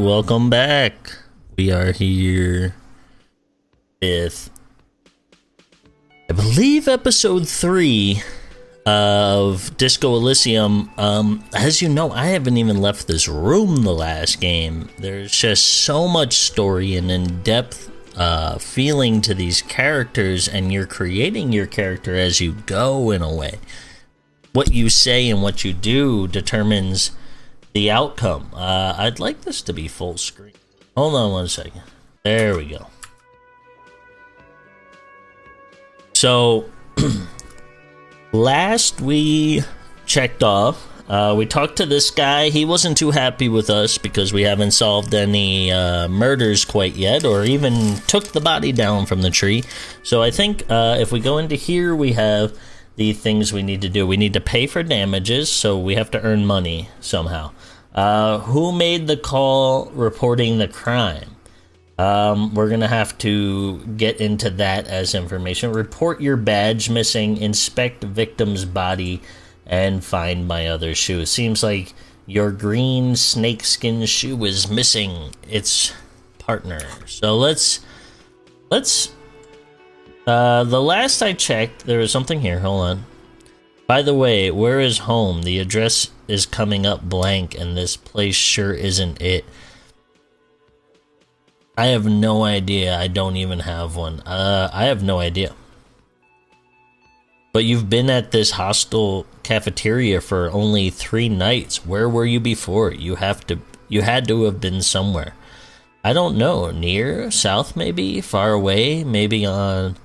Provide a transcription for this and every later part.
welcome back. We are here with, I believe, episode 3 of Disco Elysium. As you know, I haven't even left this room the last game. There's just so much story and in-depth feeling to these characters, and you're creating your character as you go, in a way. What you say and what you do determines the outcome. I'd like this to be full screen. Hold on one second. There we go. So, last we checked off, we talked to this guy. He wasn't too happy with us because we haven't solved any murders quite yet, or even took the body down from the tree. So I think if we go into here, we have the things we need to do. We need to pay for damages, so we have to earn money somehow. Who made the call reporting the crime? We're gonna have to get into that as information. Report your badge missing, inspect victim's body, and find my other shoe. Seems like your green snakeskin shoe is missing its partner. So let's the last I checked, there was something here. Hold on. By the way, where is home? The address is coming up blank, and this place sure isn't it. I have no idea. I don't even have one. I have no idea. But you've been at this hostel cafeteria for only 3 nights. Where were you before? You had to have been somewhere. I don't know. Near? South maybe? Far away? Maybe on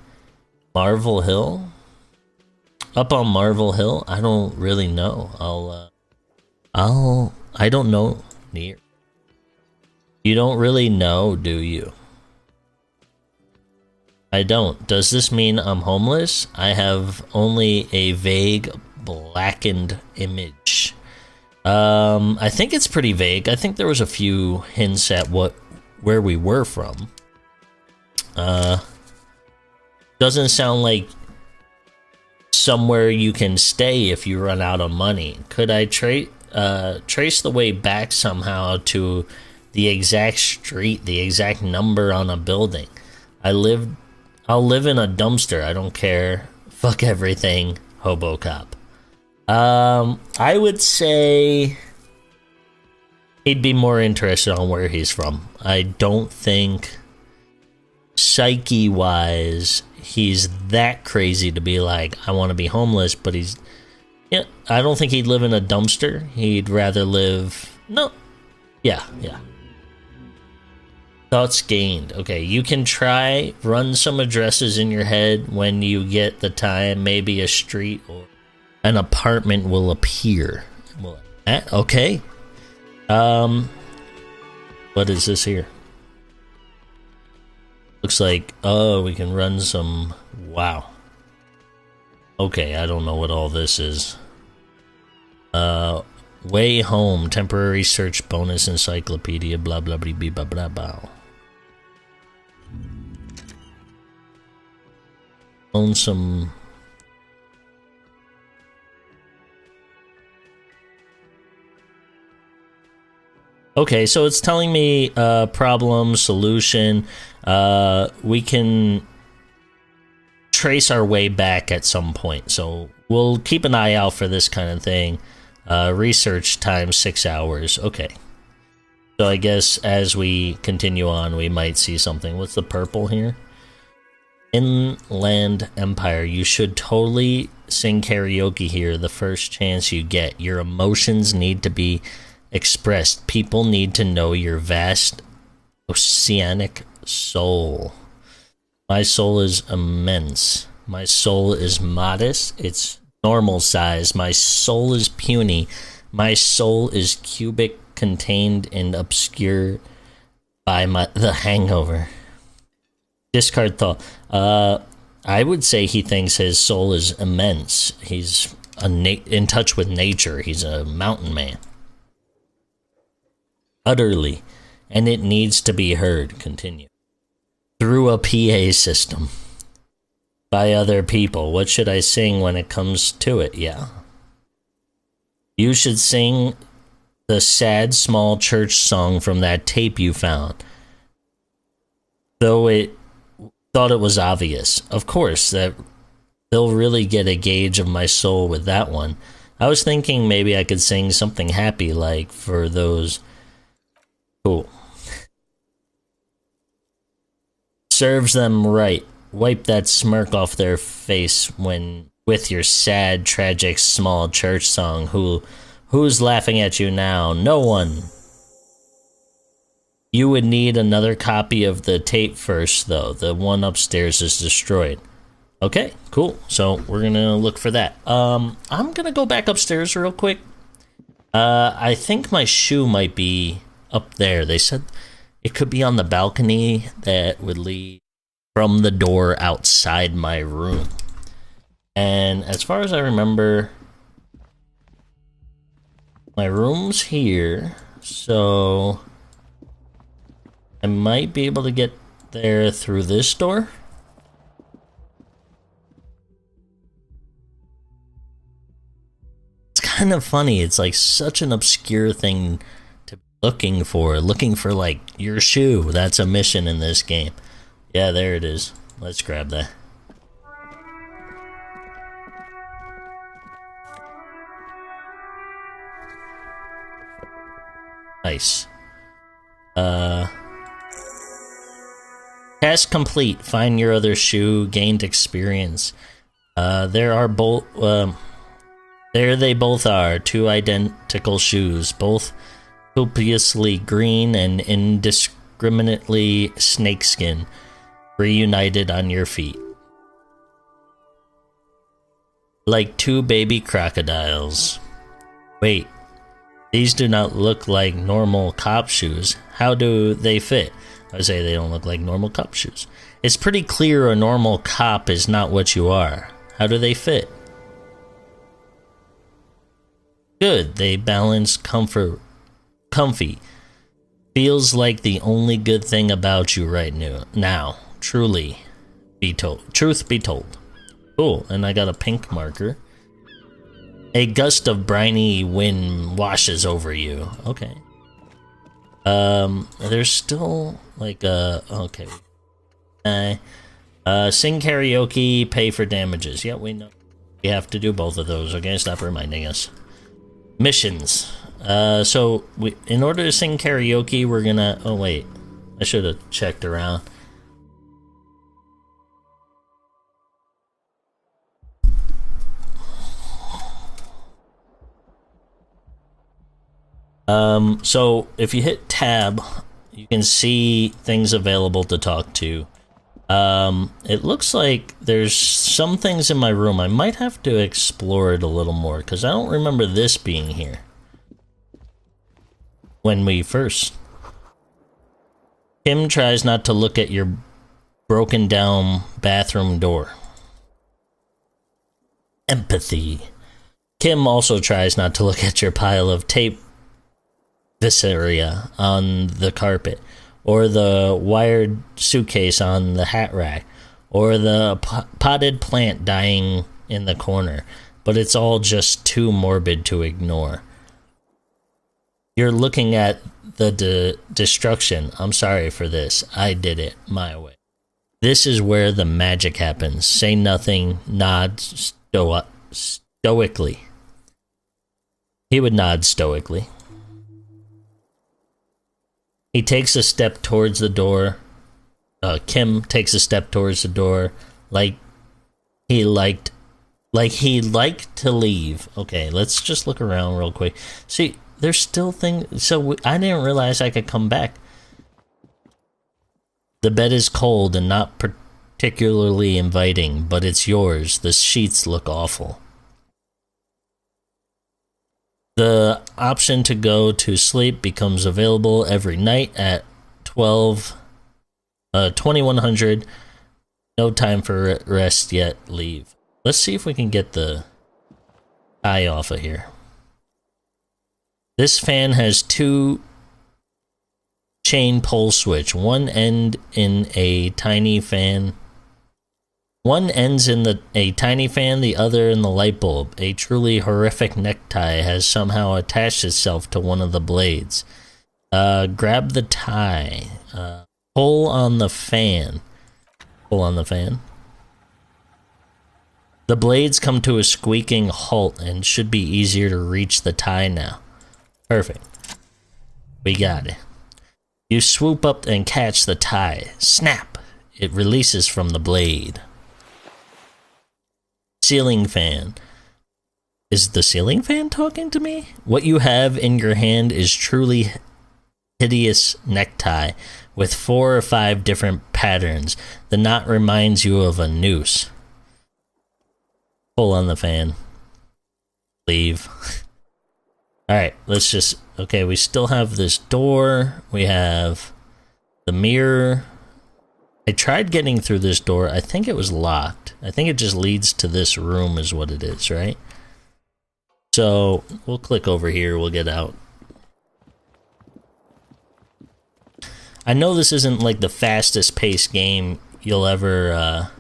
Marvel Hill? Up on Marvel Hill? I don't really know. I don't know. Near. You don't really know, do you? I don't. Does this mean I'm homeless? I have only a vague, blackened image. I think it's pretty vague. I think there was a few hints at where we were from. Doesn't sound like somewhere you can stay if you run out of money. Could I trace the way back somehow to the exact street, the exact number on a building? I'll live in a dumpster. I don't care. Fuck everything. Hobo cop. I would say he'd be more interested on where he's from. I don't think psyche-wise he's that crazy to be like, I want to be homeless, but I don't think he'd live in a dumpster. He'd rather live... No. Yeah. Thoughts gained. Okay, you can run some addresses in your head when you get the time. Maybe a street or an apartment will appear. Okay. What is this here? Looks like, we can run some... Wow. Okay, I don't know what all this is. Way home, temporary search bonus encyclopedia, blah blah blah blah blah blah. Own some... Okay, so it's telling me problem, solution. We can trace our way back at some point, so we'll keep an eye out for this kind of thing. Research time 6 hours. Okay. So I guess as we continue on, we might see something. What's the purple here? Inland Empire. You should totally sing karaoke here the first chance you get. Your emotions need to be expressed. People need to know your vast oceanic soul. My soul is immense. My soul is modest. It's normal size. My soul is puny. My soul is cubic, contained and obscure by the hangover. Discard thought. I would say he thinks his soul is immense. He's in touch with nature. He's a mountain man. Utterly. And it needs to be heard. Continue. Through a PA system. By other people. What should I sing when it comes to it? Yeah. You should sing the sad small church song from that tape you found. Though it thought it was obvious. Of course, that they'll really get a gauge of my soul with that one. I was thinking maybe I could sing something happy like for those. Cool. Serves them right. Wipe that smirk off their face when with your sad, tragic, small church song. Who's laughing at you now? No one. You would need another copy of the tape first, though. The one upstairs is destroyed. Okay, cool. So we're gonna look for that. I'm gonna go back upstairs real quick. I think my shoe might be up there. They said it could be on the balcony that would lead from the door outside my room. And as far as I remember, my room's here, so I might be able to get there through this door. It's kind of funny. It's like such an obscure thing to be looking for like your shoe. That's a mission in this game. Yeah, there it is. Let's grab that. Nice. Task complete. Find your other shoe. Gained experience. There they both are. Two identical shoes, both copiously green and indiscriminately snakeskin, reunited on your feet. Like two baby crocodiles. Wait, these do not look like normal cop shoes. How do they fit? I say they don't look like normal cop shoes. It's pretty clear a normal cop is not what you are. How do they fit? Good, they balance comfy. Feels like the only good thing about you right now. Truth be told. Cool, and I got a pink marker. A gust of briny wind washes over you. Okay. There's still like okay. Sing karaoke, pay for damages. Yeah, we know. We have to do both of those. Okay, stop reminding us. Missions. So in order to sing karaoke, we're gonna. Oh wait, I should have checked around. So if you hit tab, you can see things available to talk to. It looks like there's some things in my room. I might have to explore it a little more, because I don't remember this being here when we first. Kim tries not to look at your broken down bathroom door. Empathy. Kim also tries not to look at your pile of tape viscera on the carpet, or the wired suitcase on the hat rack, or the potted plant dying in the corner, but it's all just too morbid to ignore. You're looking at the destruction. I'm sorry for this. I did it my way. This is where the magic happens. Say nothing, nod stoically. He would nod stoically. He takes a step towards the door. Kim takes a step towards the door, like he liked to leave. Okay, let's just look around real quick. See, there's still things. So I didn't realize I could come back. The bed is cold and not particularly inviting, but it's yours. The sheets look awful. The option to go to sleep becomes available every night at 2100. No time for rest yet. Leave. Let's see if we can get the eye off of here. This fan has two chain pole switch. One end in a tiny fan One ends in a tiny fan, the other in the light bulb. A truly horrific necktie has somehow attached itself to one of the blades. Grab the tie. Pull on the fan. Pull on the fan. The blades come to a squeaking halt and should be easier to reach the tie now. Perfect. We got it. You swoop up and catch the tie. Snap! It releases from the blade. Ceiling fan. Is the ceiling fan talking to me? What you have in your hand is truly hideous necktie with 4 or 5 different patterns. The knot reminds you of a noose. Pull on the fan. Leave. Alright, let's just... Okay, we still have this door. We have the mirror. I tried getting through this door. I think it was locked. I think it just leads to this room is what it is, right? So, we'll click over here. We'll get out. I know this isn't like the fastest paced game you'll ever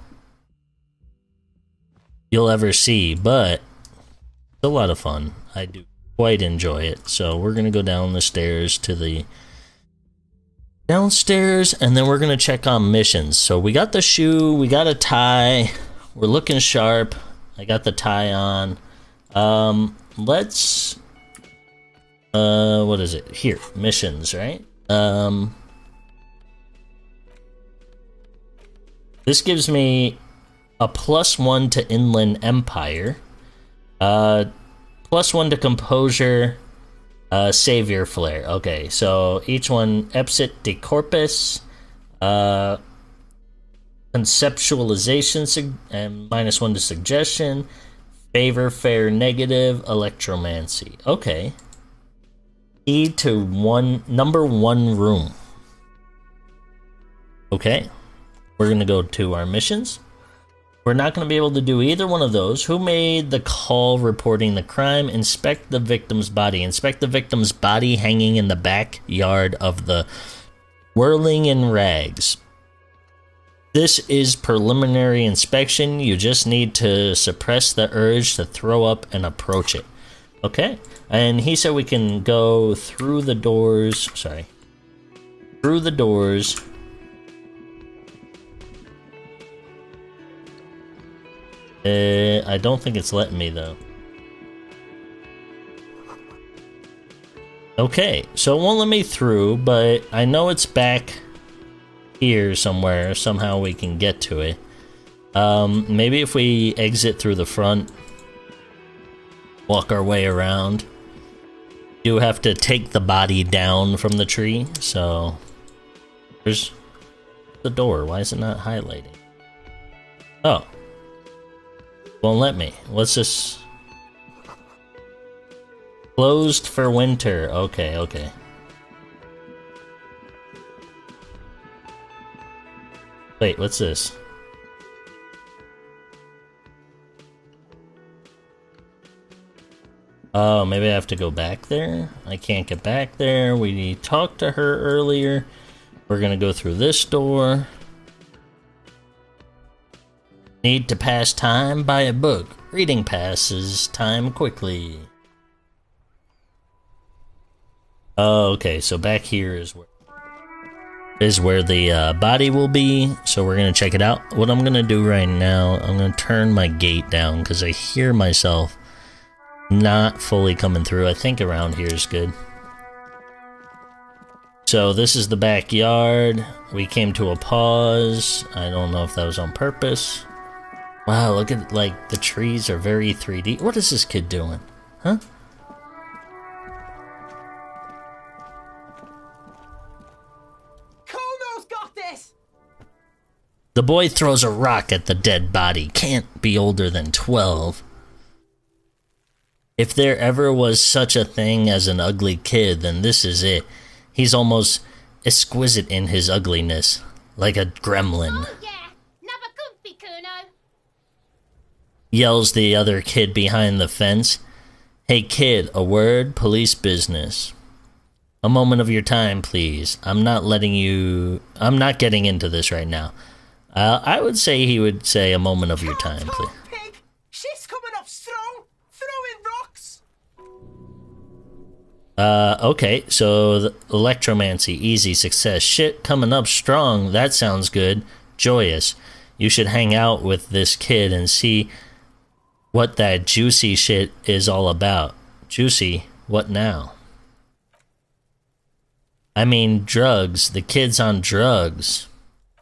see, but it's a lot of fun. I do quite enjoy it. So we're gonna go down the stairs to the downstairs, and then we're gonna check on missions. So we got the shoe, we got a tie, we're looking sharp. I got the tie on. Let's what is it? Here, missions, right? This gives me a +1 to Inland Empire, +1 to Composure, Savior Flare. Okay, so each one, Epsit de Corpus, Conceptualization, and -1 to Suggestion, Favor, Fair, Negative, Electromancy. Okay. E to number 1 room. Okay. We're gonna go to our missions. We're not going to be able to do either one of those. Who made the call reporting the crime? Inspect the victim's body. Inspect the victim's body hanging in the backyard of the Whirling in Rags. This is preliminary inspection. You just need to suppress the urge to throw up and approach it. Okay. And he said we can go through the doors. Sorry. Through the doors. I don't think it's letting me, though. Okay, so it won't let me through, but I know it's back here somewhere. Somehow we can get to it. Maybe if we exit through the front, walk our way around. You have to take the body down from the tree, so... There's the door. Why is it not highlighting? Oh. Won't let me. What's this? Closed for winter. Okay, okay. Wait, what's this? Oh, maybe I have to go back there? I can't get back there. We talked to her earlier. We're gonna go through this door. Need to pass time? Buy a book. Reading passes time quickly. Oh, okay, so back here is where the body will be. So we're gonna check it out. What I'm gonna do right now, I'm gonna turn my gate down because I hear myself not fully coming through. I think around here is good. So this is the backyard. We came to a pause. I don't know if that was on purpose. Wow, look at, like, the trees are very 3D. What is this kid doing? Huh? Kono's got this! The boy throws a rock at the dead body. Can't be older than 12. If there ever was such a thing as an ugly kid, then this is it. He's almost exquisite in his ugliness. Like a gremlin. Oh yeah, never comfy, Kuno. Yells the other kid behind the fence. Hey kid, a word, police business. A moment of your time, please. I'm not getting into this right now. I would say he would say a moment of your time, please. Pig! Shit's coming up strong! Throwing rocks! Okay, so electromancy, easy success. Shit coming up strong, that sounds good. Joyous. You should hang out with this kid and see what that juicy shit is all about. Juicy? What now? I mean, drugs. The kid's on drugs.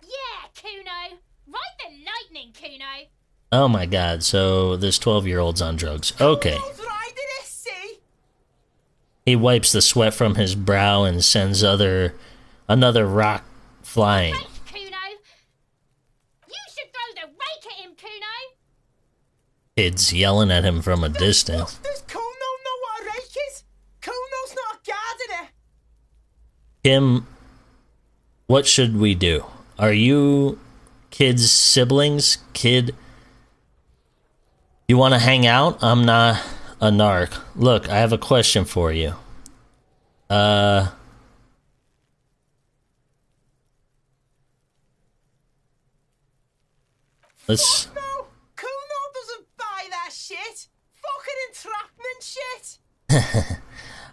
Yeah, Kuno. Ride the lightning, Kuno. Oh my god, so this 12-year-old's on drugs. Okay. Kuno's riding it, see? He wipes the sweat from his brow and sends another rock flying. Rake, Kuno. You should throw the rake at him, Kuno. Kid's yelling at him from a distance. Does Kuno know what a rake is? Kuno's not guarding it. Kim, what should we do? Are you kids' siblings? Kid, you want to hang out? I'm not a narc. Look, I have a question for you. Let's... No, Kuno doesn't buy that shit. Fucking entrapment shit.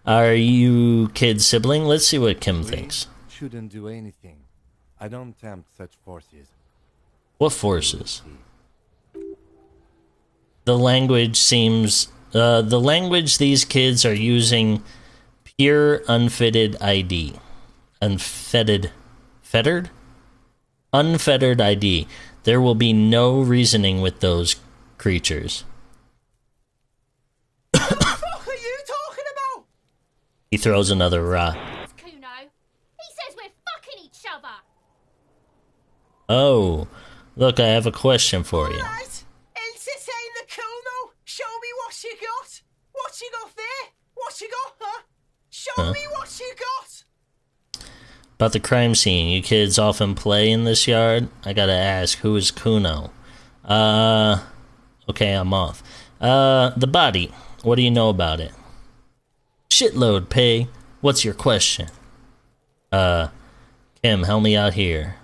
Are you kids' sibling? Let's see what Kim thinks. Shouldn't do anything. I don't tempt such forces. What forces? The language seems... the language these kids are using... Pure unfitted ID. Unfettered... Fettered? Unfettered ID. There will be no reasoning with those creatures. What the fuck are you talking about? He throws another rock. It's Kuno. He says we're fucking each other. Oh, look, I have a question for you. Alright, entertain the Kuno. Show me what you got. What you got there? What you got, huh? Show me what you got. About the crime scene, you kids often play in this yard? I gotta ask, who is Kuno? Okay, I'm off. The body. What do you know about it? Shitload, Pay. What's your question? Kim, help me out here.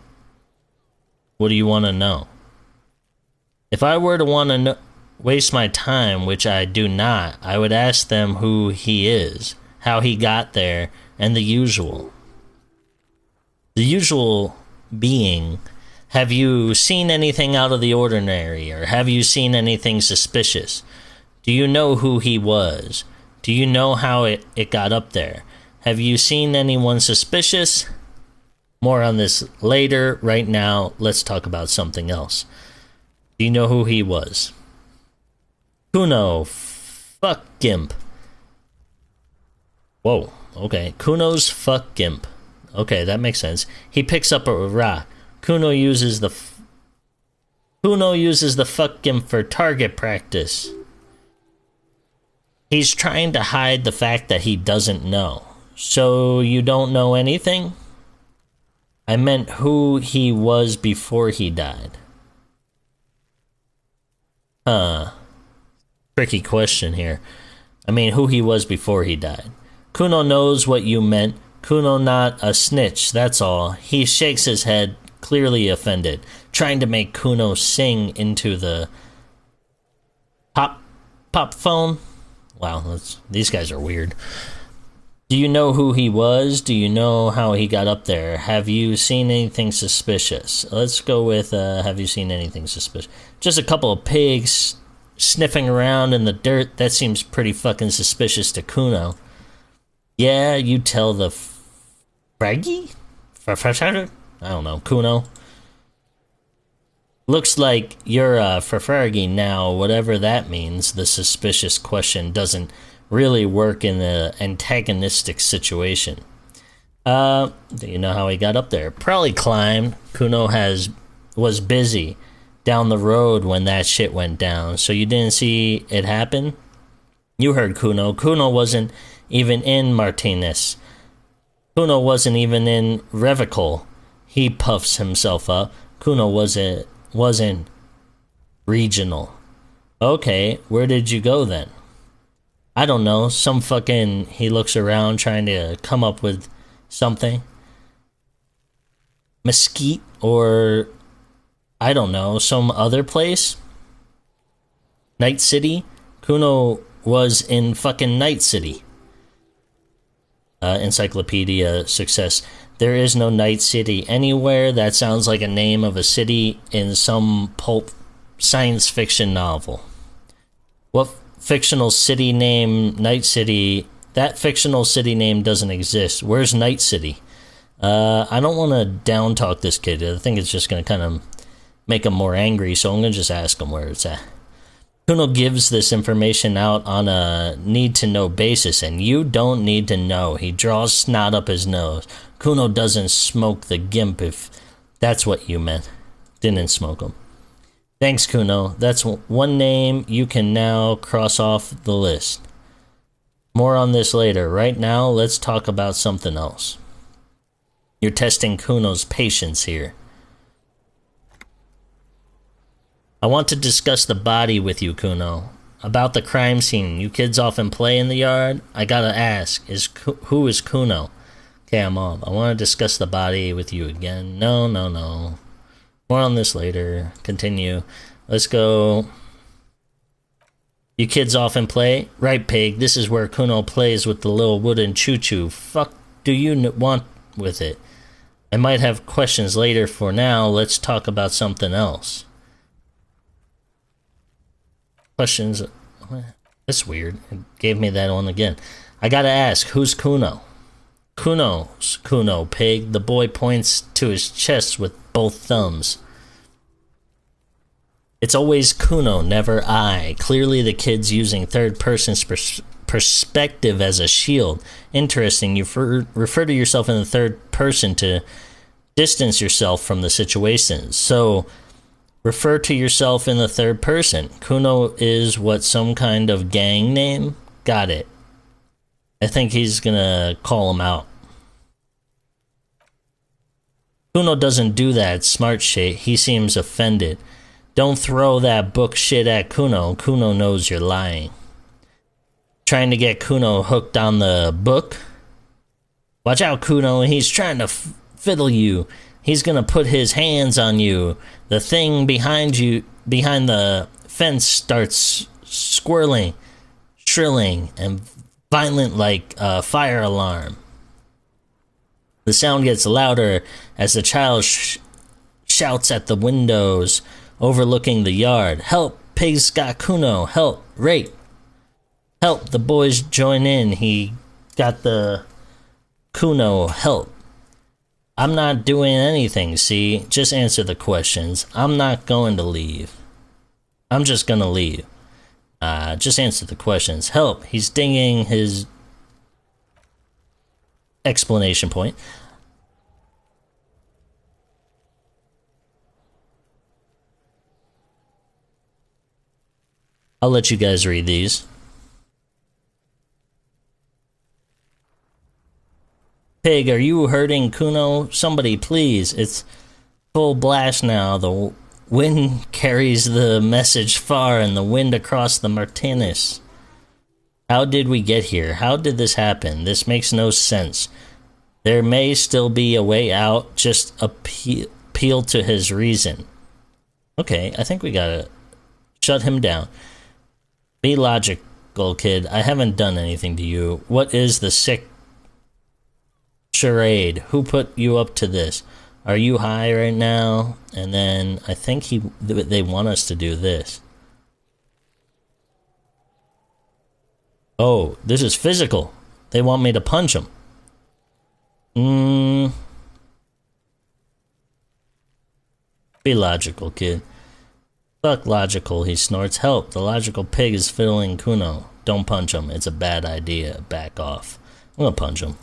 What do you want to know? If I were to want to waste my time, which I do not, I would ask them who he is, how he got there, and the usual. The usual being, have you seen anything out of the ordinary, or have you seen anything suspicious? Do you know who he was? Do you know how it got up there? Have you seen anyone suspicious? More on this later. Right now, let's talk about something else. Do you know who he was? Kuno. Fuck Gimp. Whoa, okay. Kuno's fuck Gimp. Okay, that makes sense. He picks up a rock. Kuno uses the fuck Gimp for target practice. He's trying to hide the fact that he doesn't know. So you don't know anything? I meant who he was before he died. Tricky question here. I mean, who he was before he died. Kuno knows what you meant. Kuno not a snitch, that's all. He shakes his head, clearly offended, trying to make Kuno sing into the pop phone. Wow, these guys are weird. Do you know who he was? Do you know how he got up there? Have you seen anything suspicious? Let's go with, have you seen anything suspicious? Just a couple of pigs sniffing around in the dirt. That seems pretty fucking suspicious to Kuno. Yeah, you tell the Fraggy? I don't know, Kuno. Looks like you're Fraggy now, whatever that means. The suspicious question doesn't really work in the antagonistic situation. Do you know how he got up there? Probably climbed. Kuno was busy down the road when that shit went down, so you didn't see it happen? You heard Kuno. Kuno wasn't even in Martinez. Kuno wasn't even in Revicol. He puffs himself up. Kuno wasn't regional. Okay, where did you go then? I don't know, some fucking... He looks around trying to come up with something. Mesquite or I don't know, some other place? Night City? Kuno was in fucking Night City. Encyclopedia success. There is no Night City anywhere. That sounds like a name of a city in some pulp science fiction novel. What fictional city name Night City? That fictional city name doesn't exist. Where's Night City? I don't want to down talk this kid. I think it's just going to kind of make him more angry, so I'm going to just ask him where it's at. Kuno gives this information out on a need-to-know basis, and you don't need to know. He draws snot up his nose. Kuno doesn't smoke the gimp, if that's what you meant. Didn't smoke him. Thanks, Kuno. That's one name you can now cross off the list. More on this later. Right now, let's talk about something else. You're testing Kuno's patience here. I want to discuss the body with you, Kuno. About the crime scene. You kids often play in the yard? I gotta ask, who is Kuno? Okay, I'm off. I want to discuss the body with you again. No. More on this later. Continue. Let's go. You kids often play? Right, pig. This is where Kuno plays with the little wooden choo-choo. Fuck do you want with it? I might have questions later. For now, let's talk about something else. Questions? That's weird. It gave me that one again. I gotta ask, who's Kuno? Kuno's Kuno, pig. The boy points to his chest with both thumbs. It's always Kuno, never I. Clearly the kid's using third person's perspective as a shield. Interesting, you refer to yourself in the third person to distance yourself from the situation. So, refer to yourself in the third person. Kuno is what, some kind of gang name? Got it. I think he's gonna call him out. Kuno doesn't do that smart shit. He seems offended. Don't throw that book shit at Kuno. Kuno knows you're lying. Trying to get Kuno hooked on the book? Watch out, Kuno. He's trying to fiddle you. He's gonna put his hands on you. The thing behind the fence starts squirling, shrilling, and violent like a fire alarm. The sound gets louder as the child shouts at the windows overlooking the yard. Help! Pig's got Kuno! Help! Rape! Help! The boys join in. He got the Kuno. Help! I'm not doing anything, see? Just answer the questions. I'm not going to leave. I'm just gonna leave. Just answer the questions. Help! He's dinging his explanation point. I'll let you guys read these. Pig, are you hurting Kuno? Somebody, please. It's full blast now. The wind carries the message far, and the wind across the Martinez. How did we get here? How did this happen? This makes no sense. There may still be a way out. Just appeal to his reason. Okay, I think we gotta shut him down. Be logical, kid. I haven't done anything to you. What is the sick charade? Who put you up to this? Are you high right now? And then I think they want us to do this. Oh, this is physical. They want me to punch him. Be logical, kid. Fuck logical, he snorts. Help, the logical pig is fiddling Kuno. Don't punch him, it's a bad idea. Back off. I'm gonna punch him.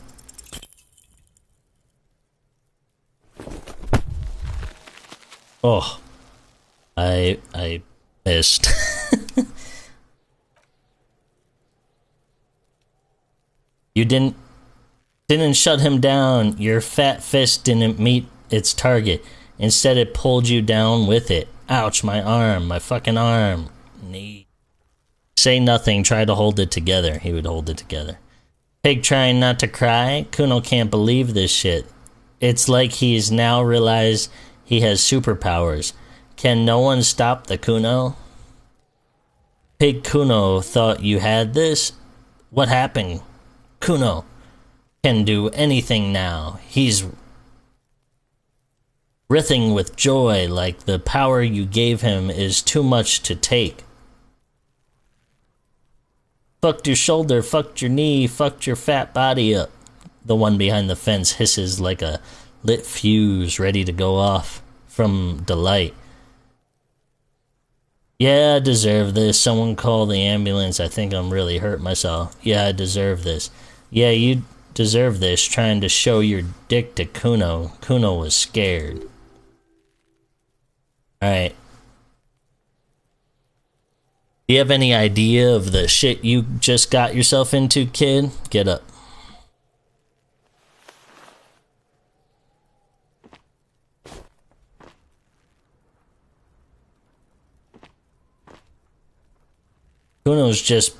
Oh. I missed. You didn't shut him down. Your fat fist didn't meet its target. Instead, it pulled you down with it. Ouch, my arm, my fucking arm. Knee. Say nothing, try to hold it together. He would hold it together. Pig trying not to cry? Kuno can't believe this shit. It's like he's now realized he has superpowers. Can no one stop the Kuno? Pig Kuno thought you had this? What happened? Kuno can do anything now. He's writhing with joy like the power you gave him is too much to take. Fucked your shoulder, fucked your knee, fucked your fat body up. The one behind the fence hisses like a lit fuse ready to go off from delight. Yeah, I deserve this. Someone call the ambulance. I think I'm really hurt myself. Yeah, I deserve this. Yeah, you deserve this. Trying to show your dick to Kuno. Kuno was scared. Alright. Do you have any idea of the shit you just got yourself into, kid? Get up. Kuno's just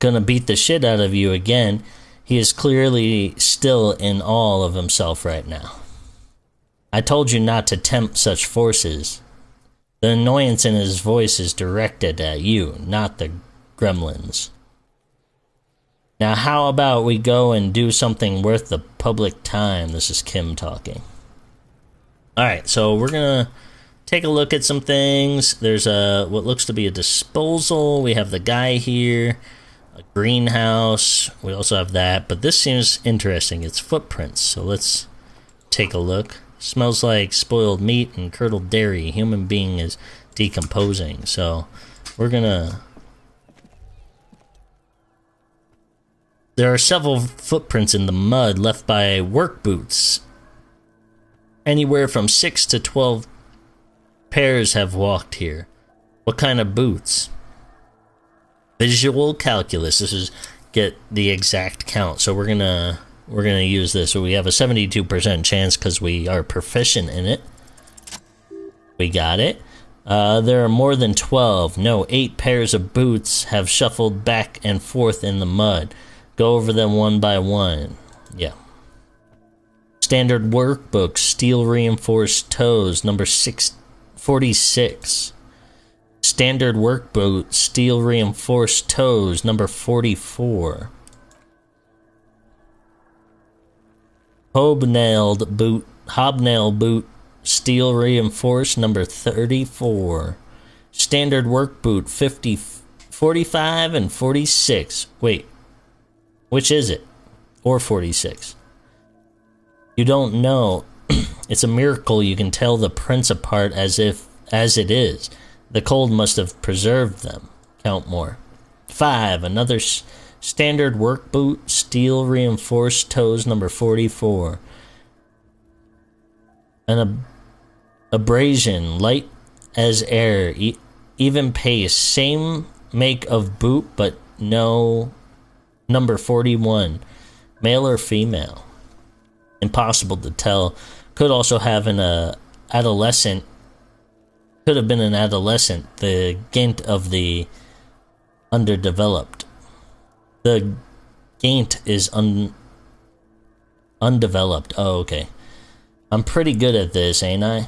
gonna beat the shit out of you again. He is clearly still in awe of himself right now. I told you not to tempt such forces. The annoyance in his voice is directed at you, not the gremlins. Now how about we go and do something worth the public time? This is Kim talking. Alright, so we're gonna take a look at some things. There's what looks to be a disposal. We have the guy here. A greenhouse. We also have that. But this seems interesting. It's footprints. So let's take a look. Smells like spoiled meat and curdled dairy. Human being is decomposing. So we're gonna... There are several footprints in the mud left by work boots. Anywhere from 6 to 12 pairs have walked here. What kind of boots? Visual calculus. This is get the exact count. So we're gonna use this. So we have a 72% chance because we are proficient in it. We got it. There are more than 12. No, 8 pairs of boots have shuffled back and forth in the mud. Go over them one by one. Yeah. Standard workbook, steel reinforced toes, number 46. Standard workbook, steel reinforced toes, number 44. Hobnail boot, steel reinforced, number 34. Standard work boot, 45 and 46. Wait, which is it? Or 46? You don't know. It's a miracle you can tell the prints apart as it is. The cold must have preserved them. Count more. 5. Another standard work boot, steel reinforced toes, number 44. An abrasion, light as air, even pace, same make of boot, but no. Number 41. Male or female? Impossible to tell. Could also have an adolescent. Could have been an adolescent. The gaint of the underdeveloped. The gaint is undeveloped. Oh, okay. I'm pretty good at this, ain't I?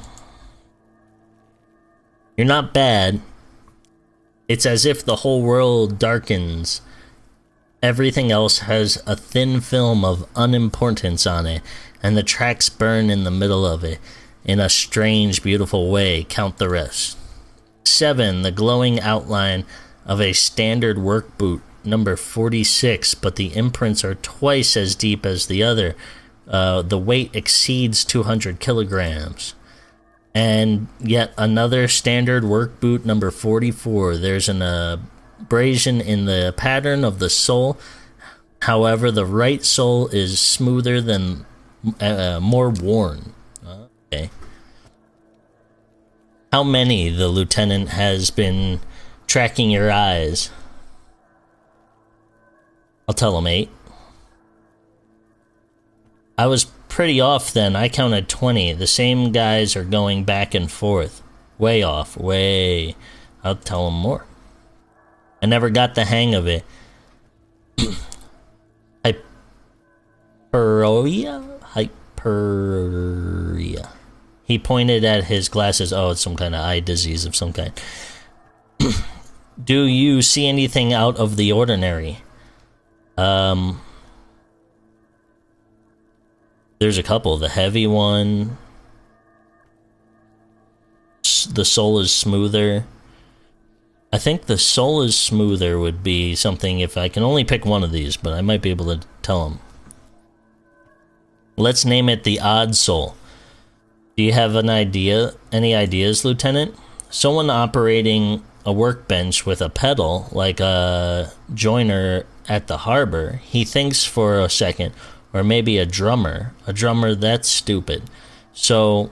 You're not bad. It's as if the whole world darkens. Everything else has a thin film of unimportance on it, and the tracks burn in the middle of it in a strange, beautiful way. Count the rest. 7. The glowing outline of a standard work boot, number 46, but the imprints are twice as deep as the other. The weight exceeds 200 kilograms. And yet another standard work boot, number 44. There's an abrasion in the pattern of the sole. However, the right sole is smoother than more worn. Okay. How many? The lieutenant has been tracking your eyes. I'll tell him 8. I was pretty off then. I counted 20. The same guys are going back and forth. Way off. Way. I'll tell him more. I never got the hang of it. Hyperia? He pointed at his glasses. Oh, it's some kind of eye disease of some kind. Do you see anything out of the ordinary? There's a couple. The heavy one. The soul is smoother. I think the soul is smoother would be something if I can only pick one of these, but I might be able to tell them. Let's name it the odd soul. Do you have an idea? Any ideas, Lieutenant? Someone operating a workbench with a pedal, like a joiner at the harbor. He thinks for a second. Or maybe a drummer. A drummer, that's stupid. So,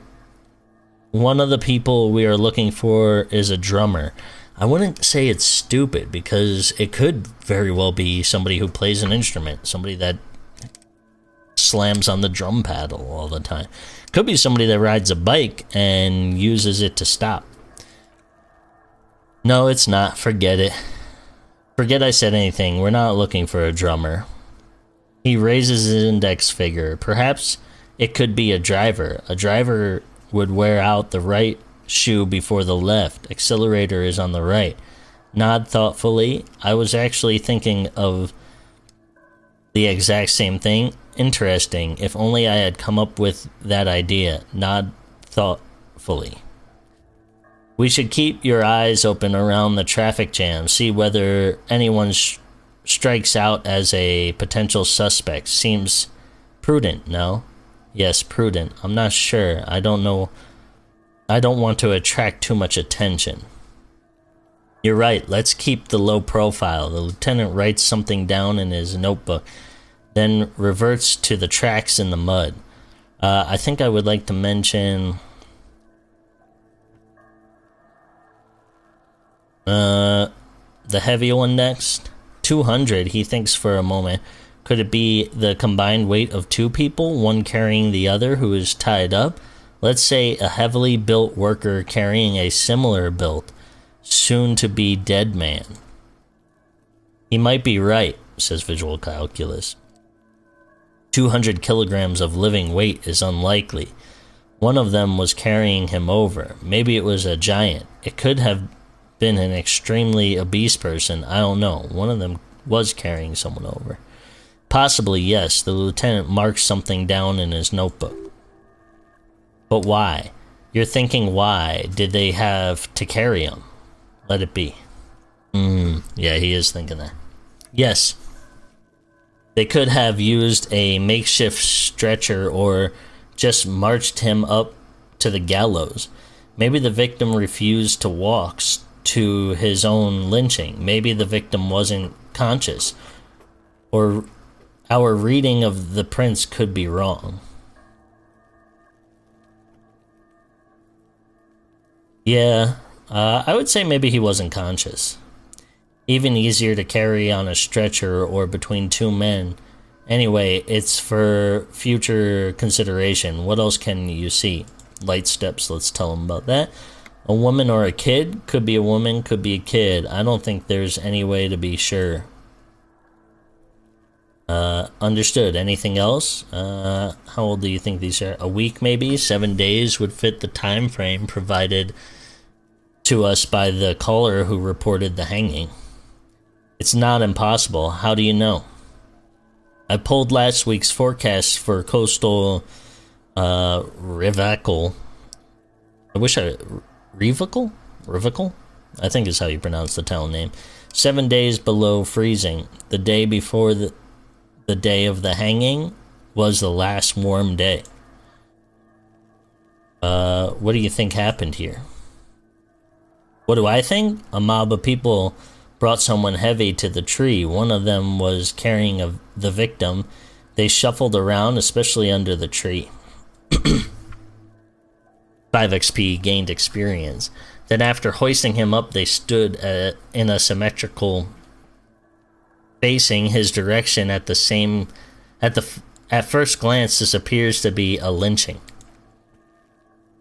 one of the people we are looking for is a drummer. I wouldn't say it's stupid, because it could very well be somebody who plays an instrument. Somebody that slams on the drum paddle all the time. Could be somebody that rides a bike and uses it to stop. No, it's not. Forget it. Forget I said anything. We're not looking for a drummer. He raises his index finger. Perhaps it could be a driver. A driver would wear out the right shoe before the left. Accelerator is on the right. Nod thoughtfully. I was actually thinking of the exact same thing. Interesting. If only I had come up with that idea. Nod thoughtfully. We should keep your eyes open around the traffic jam. See whether anyone strikes out as a potential suspect. Seems prudent, no? Yes, prudent. I'm not sure. I don't know. I don't want to attract too much attention. You're right. Let's keep the low profile. The lieutenant writes something down in his notebook, then reverts to the tracks in the mud. I think I would like to mention the heavy one next. 200, he thinks for a moment. Could it be the combined weight of two people, one carrying the other who is tied up? Let's say a heavily built worker carrying a similar built, soon-to-be dead man. He might be right, says Visual Calculus. 200 kilograms of living weight is unlikely. One of them was carrying him over. Maybe it was a giant. It could have been an extremely obese person. I don't know. One of them was carrying someone over. Possibly, yes. The lieutenant marked something down in his notebook. But why? You're thinking why did they have to carry him? Let it be. Yeah, he is thinking that. Yes. They could have used a makeshift stretcher or just marched him up to the gallows. Maybe the victim refused to walk to his own lynching. Maybe the victim wasn't conscious. Or our reading of the prints could be wrong. Yeah, I would say maybe he wasn't conscious. Even easier to carry on a stretcher or between two men. Anyway, it's for future consideration. What else can you see? Light steps, let's tell him about that. A woman or a kid? Could be a woman, could be a kid. I don't think there's any way to be sure. Understood. Anything else? How old do you think these are? A week maybe? 7 days would fit the time frame provided to us by the caller who reported the hanging. It's not impossible. How do you know? I pulled last week's forecast for coastal Rivacle. Rivacle? I think is how you pronounce the town name. 7 days below freezing. The day before the day of the hanging was the last warm day. What do you think happened here? What do I think? A mob of people brought someone heavy to the tree. One of them was carrying the victim. They shuffled around, especially under the tree. 5 XP gained experience. Then after hoisting him up, they stood in a symmetrical facing his direction at first glance, this appears to be a lynching.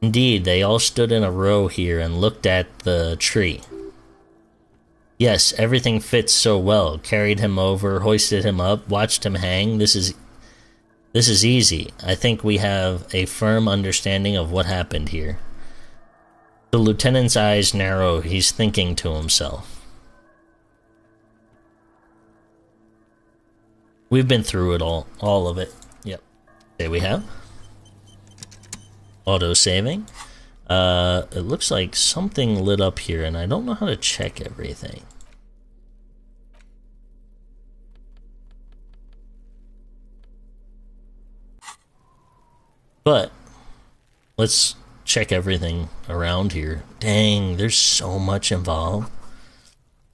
Indeed, they all stood in a row here and looked at the tree. Yes, everything fits so well. Carried him over, hoisted him up, watched him hang. This is This is easy. I think we have a firm understanding of what happened here. The lieutenant's eyes narrow. He's thinking to himself. We've been through it all of it. Yep. There we have. Auto-saving. It looks like something lit up here, and I don't know how to check everything. But let's check everything around here. Dang, there's so much involved.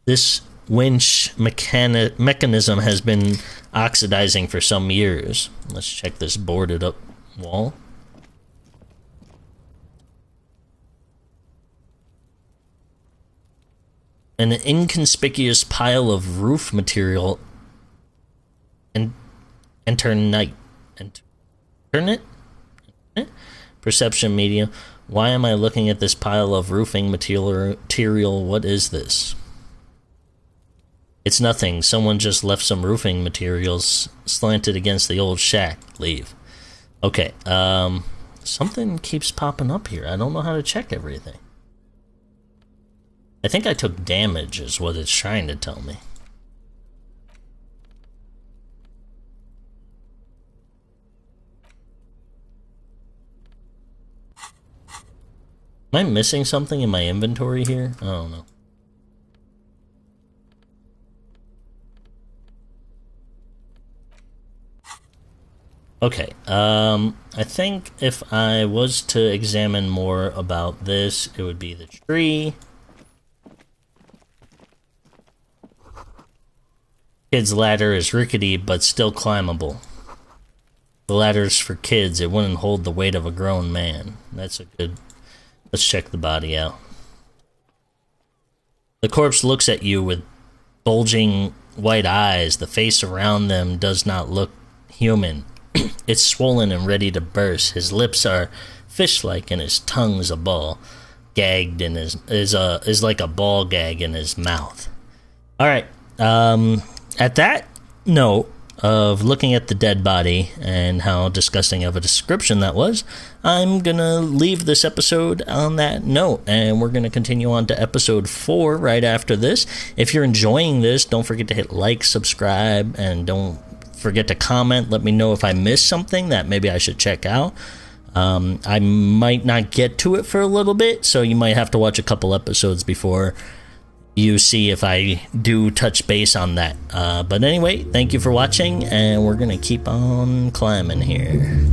This winch mechanism has been oxidizing for some years. Let's check this boarded up wall. An inconspicuous pile of roof material and turn night. And turn it? Perception medium. Why am I looking at this pile of roofing material? What is this? It's nothing. Someone just left some roofing materials slanted against the old shack. Leave. Okay, something keeps popping up here. I don't know how to check everything. I think I took damage is what it's trying to tell me. Am I missing something in my inventory here? I don't know. Okay, I think if I was to examine more about this, it would be the tree. Kid's ladder is rickety, but still climbable. The ladder's for kids. It wouldn't hold the weight of a grown man. That's a good... Let's check the body out. The corpse looks at you with bulging white eyes. The face around them does not look human. It's swollen and ready to burst. His lips are fish-like and his tongue's a ball. Gagged in his... is like a ball gag in his mouth. Alright, at that note of looking at the dead body and how disgusting of a description that was, I'm gonna leave this episode on that note, and we're gonna continue on to episode 4 right after this. If you're enjoying this, don't forget to hit like, subscribe, and don't forget to comment. Let me know if I missed something that maybe I should check out. I might not get to it for a little bit, so you might have to watch a couple episodes before you see if I do touch base on that. But anyway, thank you for watching, and we're gonna keep on climbing here.